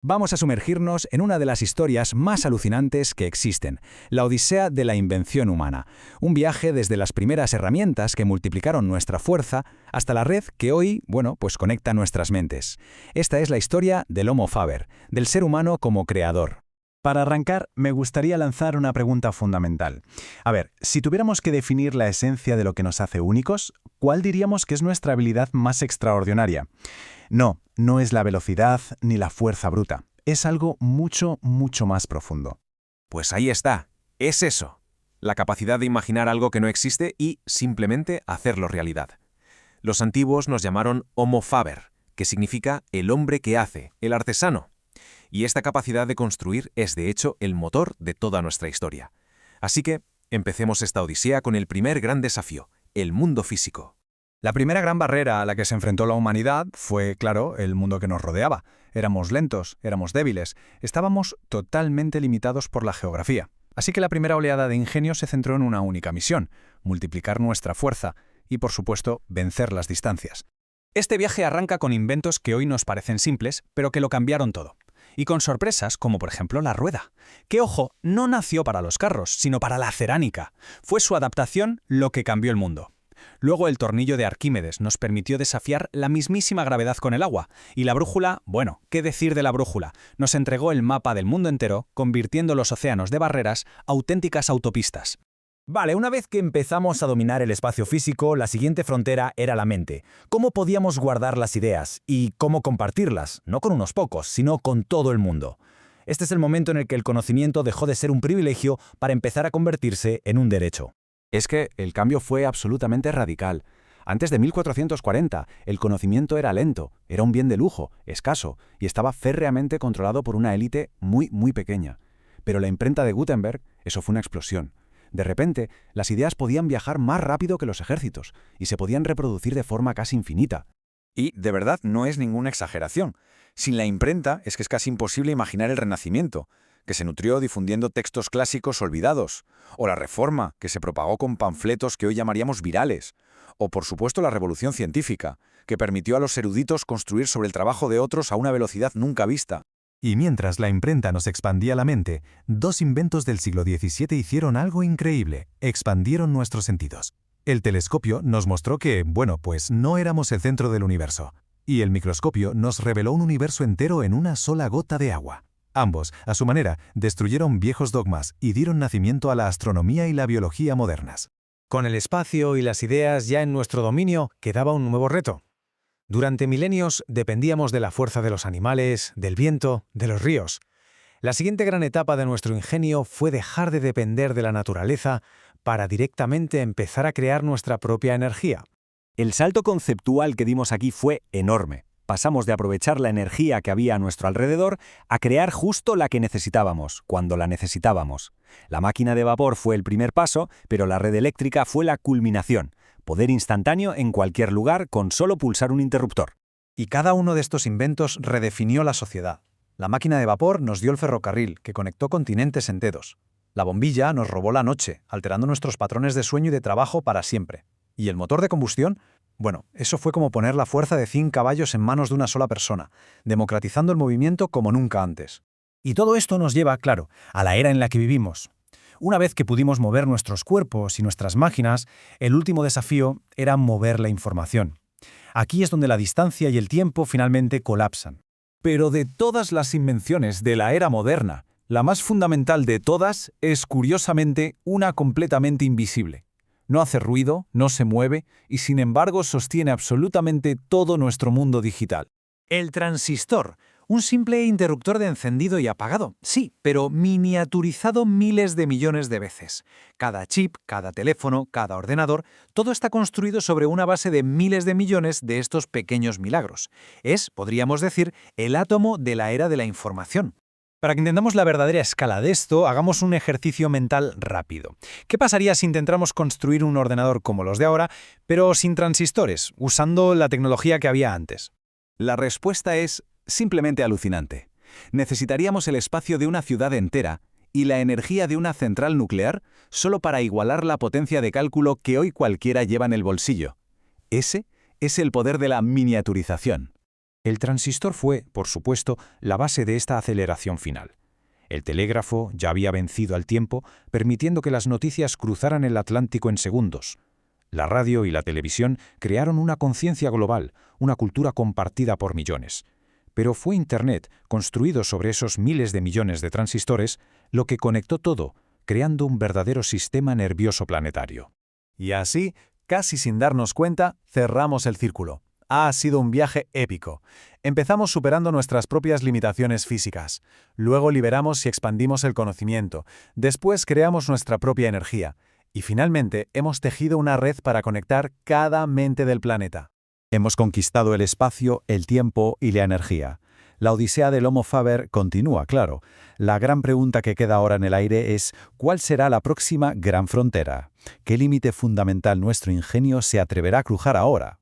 Vamos a sumergirnos en una de las historias más alucinantes que existen, la odisea de la invención humana. Un viaje desde las primeras herramientas que multiplicaron nuestra fuerza hasta la red que hoy, pues conecta nuestras mentes. Esta es la historia del Homo Faber, del ser humano como creador. Para arrancar, me gustaría lanzar una pregunta fundamental. A ver, si tuviéramos que definir la esencia de lo que nos hace únicos, ¿cuál diríamos que es nuestra habilidad más extraordinaria? No es la velocidad ni la fuerza bruta. Es algo mucho más profundo. Pues ahí está, es eso. La capacidad de imaginar algo que no existe y simplemente hacerlo realidad. Los antiguos nos llamaron Homo Faber, que significa el hombre que hace, el artesano. Y esta capacidad de construir es, de hecho, el motor de toda nuestra historia. Así que, empecemos esta odisea con el primer gran desafío, el mundo físico. La primera gran barrera a la que se enfrentó la humanidad fue, claro, el mundo que nos rodeaba. Éramos lentos, éramos débiles, estábamos totalmente limitados por la geografía. Así que la primera oleada de ingenio se centró en una única misión: multiplicar nuestra fuerza y, por supuesto, vencer las distancias. Este viaje arranca con inventos que hoy nos parecen simples, pero que lo cambiaron todo. Y con sorpresas como por ejemplo la rueda, que, ojo, no nació para los carros, sino para la cerámica. Fue su adaptación lo que cambió el mundo. Luego el tornillo de Arquímedes nos permitió desafiar la mismísima gravedad con el agua, y la brújula, ¿qué decir de la brújula? Nos entregó el mapa del mundo entero, convirtiendo los océanos de barreras auténticas autopistas. Vale, una vez que empezamos a dominar el espacio físico, la siguiente frontera era la mente. ¿Cómo podíamos guardar las ideas? ¿Y cómo compartirlas? No con unos pocos, sino con todo el mundo. Este es el momento en el que el conocimiento dejó de ser un privilegio para empezar a convertirse en un derecho. Es que el cambio fue absolutamente radical. Antes de 1440, el conocimiento era lento, era un bien de lujo, escaso, y estaba férreamente controlado por una élite muy pequeña. Pero la imprenta de Gutenberg, eso fue una explosión. De repente, las ideas podían viajar más rápido que los ejércitos, y se podían reproducir de forma casi infinita. Y, de verdad, no es ninguna exageración. Sin la imprenta es casi imposible imaginar el Renacimiento, que se nutrió difundiendo textos clásicos olvidados, o la Reforma, que se propagó con panfletos que hoy llamaríamos virales, o por supuesto la Revolución Científica, que permitió a los eruditos construir sobre el trabajo de otros a una velocidad nunca vista. Y mientras la imprenta nos expandía la mente, dos inventos del siglo XVII hicieron algo increíble: expandieron nuestros sentidos. El telescopio nos mostró que, pues no éramos el centro del universo. Y el microscopio nos reveló un universo entero en una sola gota de agua. Ambos, a su manera, destruyeron viejos dogmas y dieron nacimiento a la astronomía y la biología modernas. Con el espacio y las ideas ya en nuestro dominio, quedaba un nuevo reto. Durante milenios dependíamos de la fuerza de los animales, del viento, de los ríos. La siguiente gran etapa de nuestro ingenio fue dejar de depender de la naturaleza para directamente empezar a crear nuestra propia energía. El salto conceptual que dimos aquí fue enorme. Pasamos de aprovechar la energía que había a nuestro alrededor a crear justo la que necesitábamos, cuando la necesitábamos. La máquina de vapor fue el primer paso, pero la red eléctrica fue la culminación. Poder instantáneo en cualquier lugar con solo pulsar un interruptor. Y cada uno de estos inventos redefinió la sociedad. La máquina de vapor nos dio el ferrocarril, que conectó continentes enteros. La bombilla nos robó la noche, alterando nuestros patrones de sueño y de trabajo para siempre. Y el motor de combustión, eso fue como poner la fuerza de 100 caballos en manos de una sola persona, democratizando el movimiento como nunca antes. Y todo esto nos lleva, claro, a la era en la que vivimos. Una vez que pudimos mover nuestros cuerpos y nuestras máquinas, el último desafío era mover la información. Aquí es donde la distancia y el tiempo finalmente colapsan. Pero de todas las invenciones de la era moderna, la más fundamental de todas es, curiosamente, una completamente invisible. No hace ruido, no se mueve y, sin embargo, sostiene absolutamente todo nuestro mundo digital. El transistor, un simple interruptor de encendido y apagado, sí, pero miniaturizado miles de millones de veces. Cada chip, cada teléfono, cada ordenador, todo está construido sobre una base de miles de millones de estos pequeños milagros. Es, podríamos decir, el átomo de la era de la información. Para que entendamos la verdadera escala de esto, hagamos un ejercicio mental rápido. ¿Qué pasaría si intentáramos construir un ordenador como los de ahora, pero sin transistores, usando la tecnología que había antes? La respuesta es simplemente alucinante. Necesitaríamos el espacio de una ciudad entera y la energía de una central nuclear solo para igualar la potencia de cálculo que hoy cualquiera lleva en el bolsillo. Ese es el poder de la miniaturización. El transistor fue, por supuesto, la base de esta aceleración final. El telégrafo ya había vencido al tiempo, permitiendo que las noticias cruzaran el Atlántico en segundos. La radio y la televisión crearon una conciencia global, una cultura compartida por millones. Pero fue Internet, construido sobre esos miles de millones de transistores, lo que conectó todo, creando un verdadero sistema nervioso planetario. Y así, casi sin darnos cuenta, cerramos el círculo. Ha sido un viaje épico. Empezamos superando nuestras propias limitaciones físicas. Luego liberamos y expandimos el conocimiento. Después creamos nuestra propia energía. Y finalmente hemos tejido una red para conectar cada mente del planeta. Hemos conquistado el espacio, el tiempo y la energía. La odisea del Homo Faber continúa, claro. La gran pregunta que queda ahora en el aire es ¿cuál será la próxima gran frontera? ¿Qué límite fundamental nuestro ingenio se atreverá a cruzar ahora?